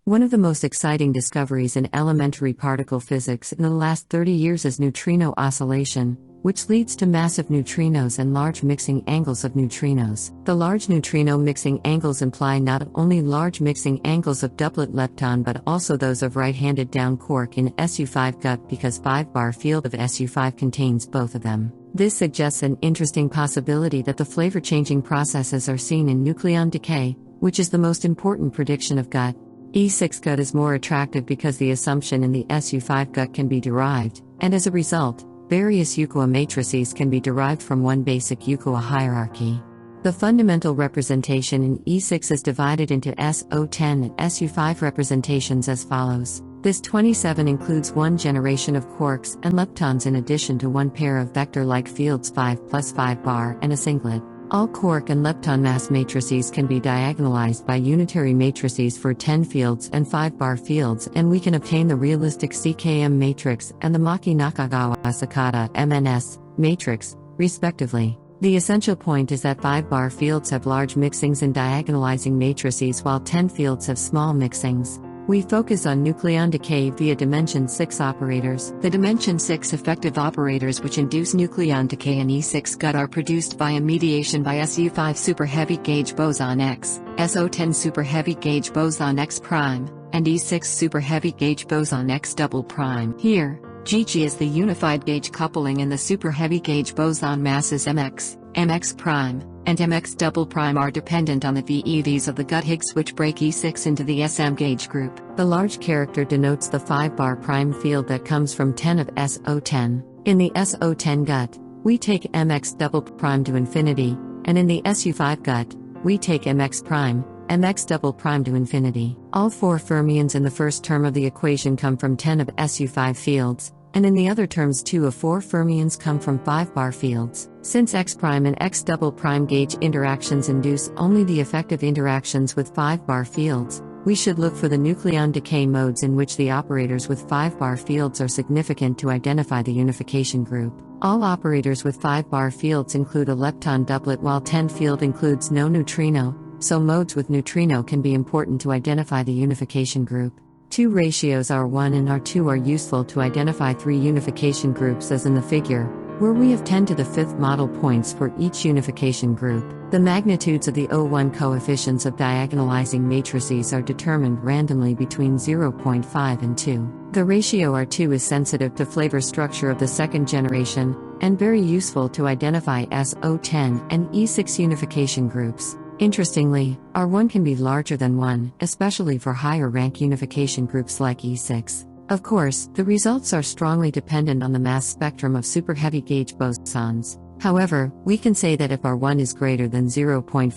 One of the most exciting discoveries in elementary particle physics in the last 30 years is neutrino oscillation, which leads to massive neutrinos and large mixing angles of neutrinos. The large neutrino mixing angles imply not only large mixing angles of doublet lepton but also those of right-handed down quark in SU5 gut because 5-bar field of SU5 contains both of them. This suggests an interesting possibility that the flavor-changing processes are seen in nucleon decay, which is the most important prediction of gut. E6 gut is more attractive because the assumption in the SU5 gut can be derived, and as a result, various Euclid matrices can be derived from one basic Euclid hierarchy. The fundamental representation in E6 is divided into SO10 and SU5 representations as follows. This 27 includes one generation of quarks and leptons in addition to one pair of vector-like fields 5 plus 5 bar and a singlet. All quark and lepton mass matrices can be diagonalized by unitary matrices for 10 fields and 5-bar fields, and we can obtain the realistic CKM matrix and the Maki-Nakagawa-Sakata (MNS) matrix, respectively. The essential point is that 5-bar fields have large mixings in diagonalizing matrices while 10 fields have small mixings. We focus on nucleon decay via dimension 6 operators. The dimension 6 effective operators which induce nucleon decay in E6 gut are produced via mediation by SU5 superheavy gauge boson X, SO10 superheavy gauge boson X prime, and E6 superheavy gauge boson X double prime. Here, GG is the unified gauge coupling and the superheavy gauge boson masses MX, MX prime, and MX double prime are dependent on the VEVs of the gut Higgs which break E6 into the SM gauge group. The large character denotes the 5-bar prime field that comes from 10 of SO10. In the SO10 gut, we take MX double prime to infinity, and in the SU5 gut, we take MX prime, MX double prime to infinity. All 4 fermions in the first term of the equation come from 10 of SU5 fields, and in the other terms 2 of 4 fermions come from 5-bar fields. Since X' and X double prime gauge interactions induce only the effective interactions with 5-bar fields, we should look for the nucleon decay modes in which the operators with 5-bar fields are significant to identify the unification group. All operators with 5-bar fields include a lepton doublet while 10 field includes no neutrino, so modes with neutrino can be important to identify the unification group. 2 ratios R1 and R2 are useful to identify 3 unification groups as in the figure, where we have 10 to the 5th model points for each unification group. The magnitudes of the O1 coefficients of diagonalizing matrices are determined randomly between 0.5 and 2. The ratio R2 is sensitive to flavor structure of the second generation, and very useful to identify SO10 and E6 unification groups. Interestingly, R1 can be larger than 1, especially for higher rank unification groups like E6. Of course, the results are strongly dependent on the mass spectrum of superheavy gauge bosons. However, we can say that if R1 is greater than 0.5,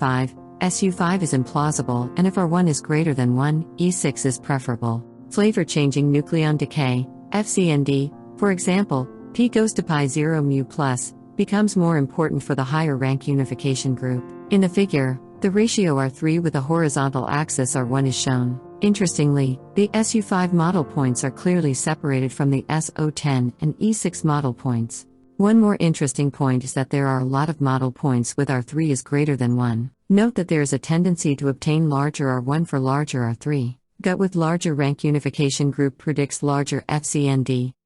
SU5 is implausible, and if R1 is greater than 1, E6 is preferable. Flavor-changing nucleon decay, FCND, for example, P goes to pi 0 mu plus, becomes more important for the higher rank unification group. In the figure, the ratio R3 with a horizontal axis R1 is shown. Interestingly, the SU5 model points are clearly separated from the SO10 and E6 model points. One more interesting point is that there are a lot of model points with R3 is greater than 1. Note that there is a tendency to obtain larger R1 for larger R3. Gut with larger rank unification group predicts larger FCND.